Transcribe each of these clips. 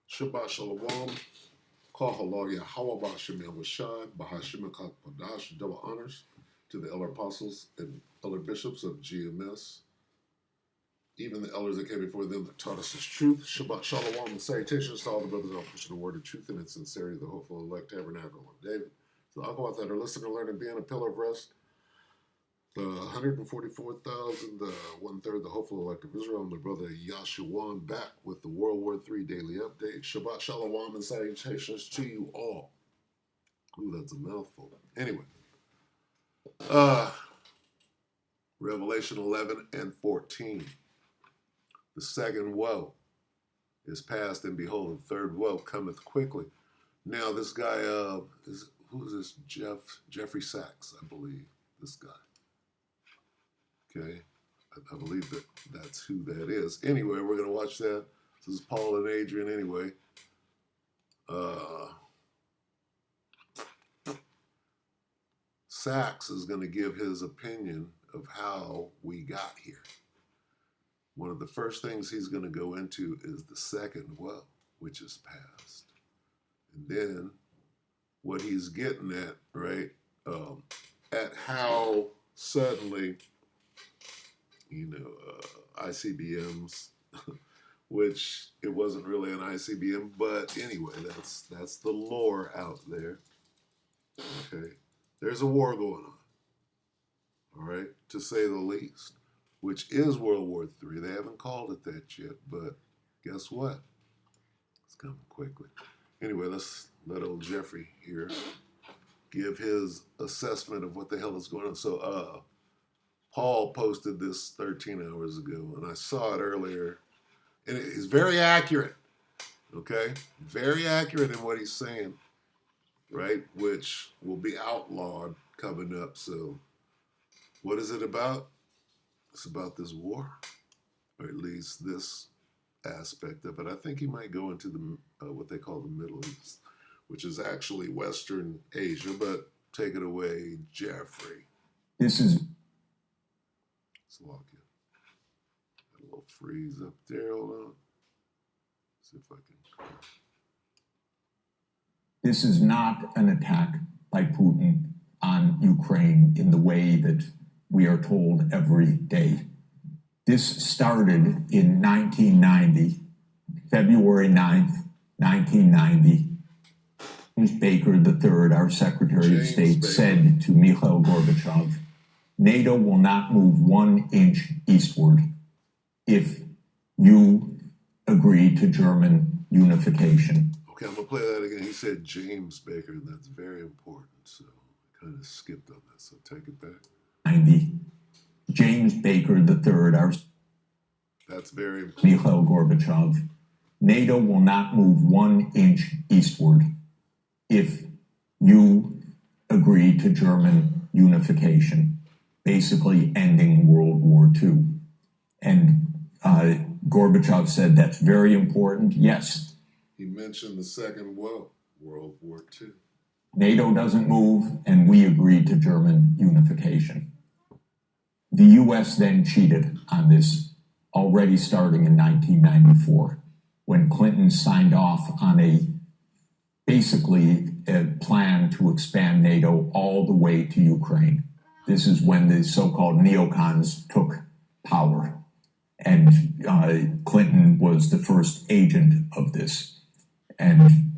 Shabbat Shalom. Kahala Yahweh Bashem Yahushai, Bahashim Padash, double honors to the elder apostles and elder bishops of GMS, even the elders that came before them that taught us His truth. Shabbat Shalom and salutations to all the brothers out pushing the word of truth and its sincerity, the hopeful elect tabernacle of David. So the Alcohol that are listening, learn, and being a pillar of rest. The 144,000, the one-third, the hopeful elect of Israel, and my brother Yashuan back with the World War III daily update. Shabbat Shalom and salutations to you all. Ooh, that's a mouthful. Anyway, Revelation 11 and 14. The second woe is past, and behold, the third woe cometh quickly. Now, this guy, who is this? Jeffrey Sachs, I believe, this guy. Okay, I believe that's who that is. Anyway, we're going to watch that. This is Paul and Adrian anyway. Sachs is going to give his opinion of how we got here. One of the first things he's going to go into is the second woe, which is past. And then what he's getting at, right, at how suddenly, ICBMs, which it wasn't really an ICBM, but anyway, that's the lore out there. Okay, there's a war going on, all right, to say the least, which is World War III. They haven't called it that yet, but guess what? It's coming quickly. Anyway, let's let old Jeffrey here give his assessment of what the hell is going on. So, Paul posted this 13 hours ago, and I saw it earlier, and it is very accurate, okay? Very accurate in what he's saying, right? Which will be outlawed coming up. So what is it about? It's about this war, or at least this aspect of it. I think he might go into the what they call the Middle East, which is actually Western Asia, but take it away, Jeffrey. This is... Slovakia. Got a little freeze up there. Hold on. See if I can. This is not an attack by Putin on Ukraine in the way that we are told every day. This started in 1990, February 9th, 1990. James Baker III, our Secretary of State, said to Mikhail Gorbachev, NATO will not move 1 inch eastward if you agree to German unification. Okay, I'm going to play that again. He said James Baker, and that's very important. So I kind of skipped on that. So take it back. 90. James Baker III, our... That's very important. Mikhail Gorbachev, NATO will not move 1 inch eastward if you agree to German unification, basically ending World War II. And Gorbachev said that's very important. Yes. He mentioned the second World War II. NATO doesn't move, and we agree to German unification. The U.S. then cheated on this, already starting in 1994, when Clinton signed off on basically a plan to expand NATO all the way to Ukraine. This is when the so-called neocons took power, and Clinton was the first agent of this. And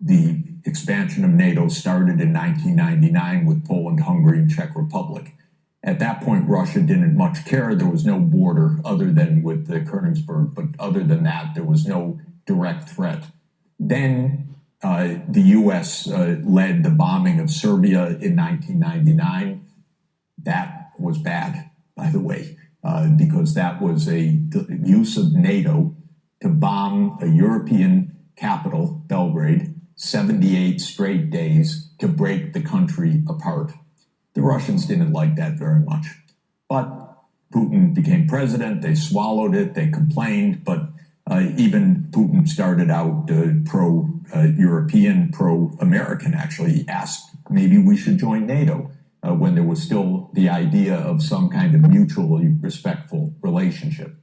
the expansion of NATO started in 1999 with Poland, Hungary, and Czech Republic. At that point, Russia didn't much care. There was no border other than with the Königsberg, but other than that, there was no direct threat. Then the U.S. led the bombing of Serbia in 1999. That was bad, by the way, because that was a use of NATO to bomb a European capital, Belgrade, 78 straight days to break the country apart. The Russians didn't like that very much. But Putin became president, they swallowed it, they complained, but even Putin started out pro-European, pro-American, actually. He asked maybe we should join NATO. When there was still the idea of some kind of mutually respectful relationship.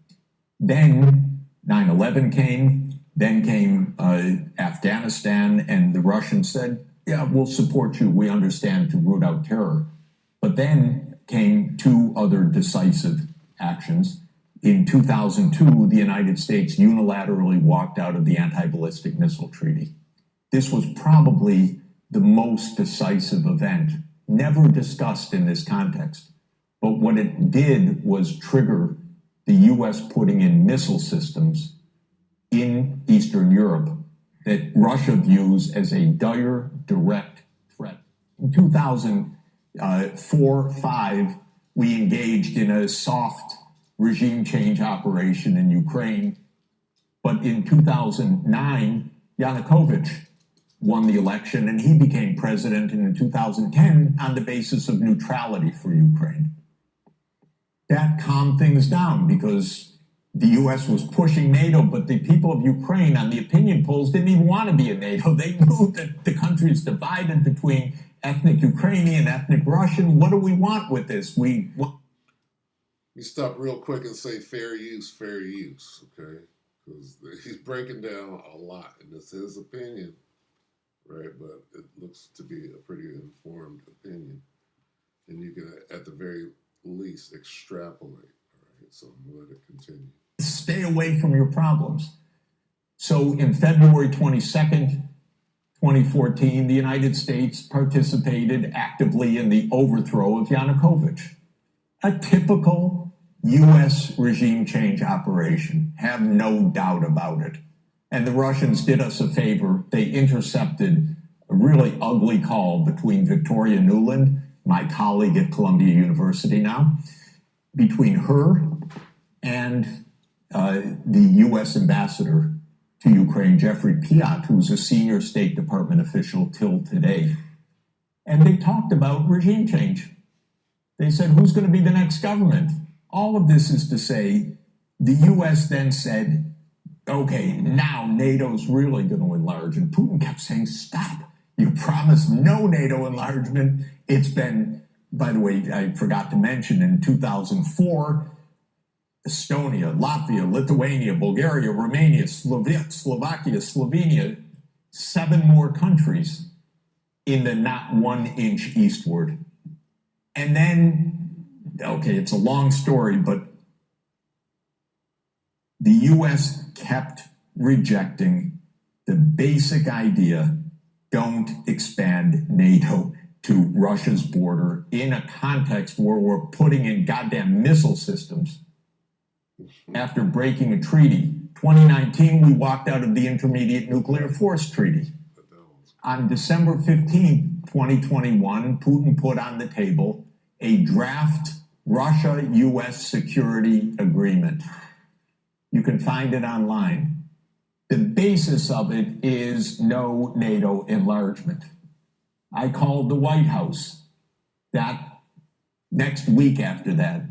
Then 9/11 came, Then came Afghanistan, and the Russians said, yeah, we'll support you. We understand, to root out terror. But then came two other decisive actions. In 2002, the United States unilaterally walked out of the Anti-Ballistic Missile Treaty. This was probably the most decisive event, never discussed in this context. But what it did was trigger the US putting in missile systems in Eastern Europe that Russia views as a dire, direct threat. In 2004-5, we engaged in a soft regime change operation in Ukraine. But in 2009, Yanukovych won the election and he became president in 2010 on the basis of neutrality for Ukraine. That calmed things down because the US was pushing NATO, but the people of Ukraine on the opinion polls didn't even want to be in NATO. They knew that the country is divided between ethnic Ukrainian, ethnic Russian. What do we want with this? You stop real quick and say fair use, okay? Because he's breaking down a lot, and it's his opinion, right? But it looks to be a pretty informed opinion, and you can, at the very least, extrapolate. All right, so I'm going to let it continue. Stay away from your problems. So in February 22nd, 2014, the United States participated actively in the overthrow of Yanukovych. A typical US regime change operation, have no doubt about it. And the Russians did us a favor. They intercepted a really ugly call between Victoria Nuland, my colleague at Columbia University now, between her and the US ambassador to Ukraine, Jeffrey Piot, who's a senior State Department official till today. And they talked about regime change. They said, who's going to be the next government? All of this is to say, the US then said, okay, now NATO's really going to enlarge. And Putin kept saying, stop. You promised no NATO enlargement. It's been, by the way, I forgot to mention, in 2004, Estonia, Latvia, Lithuania, Bulgaria, Romania, Slovakia, Slovenia, 7 more countries in the not 1 inch eastward. And then, okay, it's a long story, but the US kept rejecting the basic idea, don't expand NATO to Russia's border in a context where we're putting in goddamn missile systems. After breaking a treaty, 2019, we walked out of the Intermediate Nuclear Force Treaty. On December 15, 2021, Putin put on the table a draft Russia-US security agreement. You can find it online. The basis of it is no NATO enlargement. I called the White House that next week after that,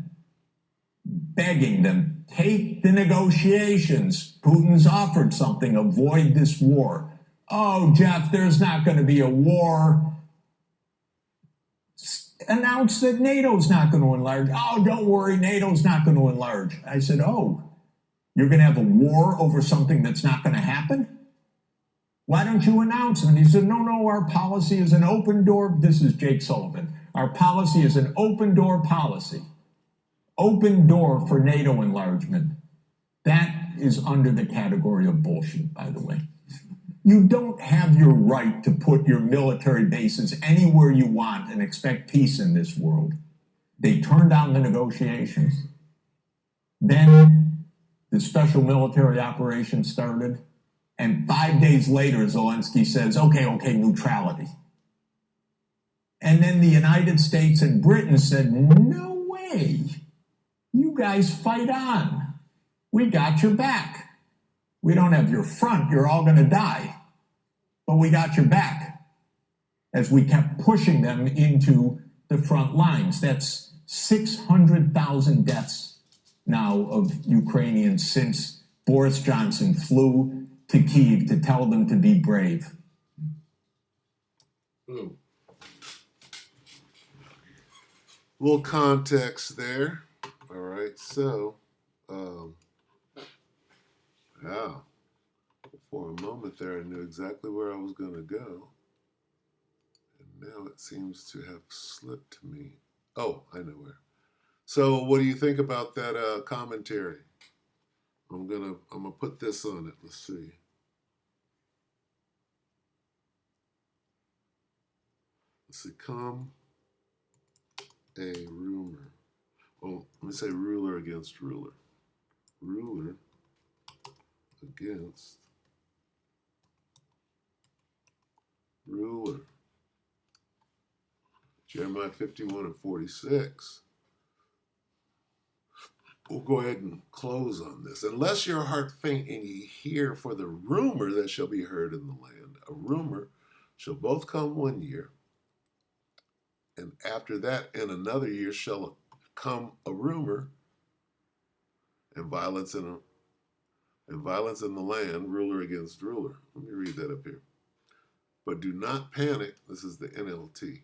begging them, take the negotiations. Putin's offered something, avoid this war. Oh, Jeff, there's not going to be a war. Announce that NATO's not going to enlarge. Oh, don't worry, NATO's not going to enlarge. I said, oh, you're going to have a war over something that's not going to happen? Why don't you announce it? And he said, no, our policy is an open door. This is Jake Sullivan. Our policy is an open door policy. Open door for NATO enlargement. That is under the category of bullshit, by the way. You don't have your right to put your military bases anywhere you want and expect peace in this world. They turned down the negotiations. Then the special military operation started. And 5 days later, Zelensky says, okay, neutrality. And then the United States and Britain said, no way. You guys fight on. We got your back. We don't have your front. You're all going to die. But we got your back as we kept pushing them into the front lines. That's 600,000 deaths now of Ukrainians since Boris Johnson flew to Kyiv to tell them to be brave. Ooh. Little context there. All right, so, yeah, For a moment there, I knew exactly where I was going to go. And now it seems to have slipped me. Oh, I know where. So what do you think about that commentary? I'm gonna put this on it. Let's see. Let's see. Come a rumor. Oh, let me say ruler against ruler. Ruler against ruler. Jeremiah 51 and 46. We'll go ahead and close on this. Unless your heart faint and ye hear for the rumor that shall be heard in the land. A rumor shall both come 1 year, and after that in another year shall come a rumor, and violence in the land, ruler against ruler. Let me read that up here. But do not panic. This is the NLT.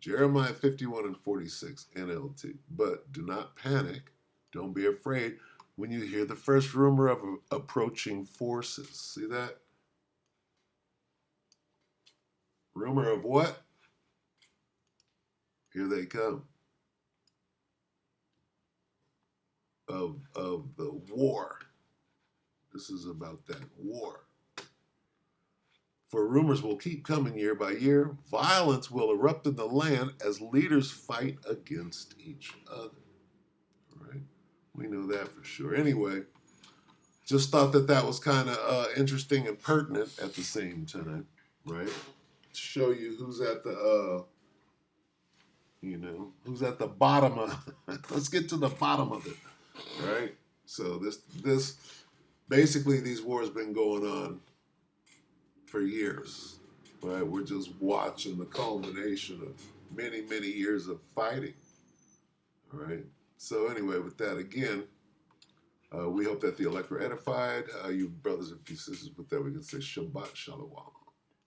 Jeremiah 51 and 46, NLT. But do not panic. Don't be afraid when you hear the first rumor of approaching forces. See that? Rumor of what? Here they come. Of the war. This is about that war. For rumors will keep coming year by year. Violence will erupt in the land as leaders fight against each other. All right? We know that for sure. Anyway, just thought that was kind of interesting and pertinent at the same time, right? Show you who's at the, who's at the bottom of. Let's get to the bottom of it, right? So this basically these wars been going on for years, right? We're just watching the culmination of many, many years of fighting, all right? So anyway, with that again, we hope that the elect were edified. You brothers and sisters, with that we can say Shabbat Shalom.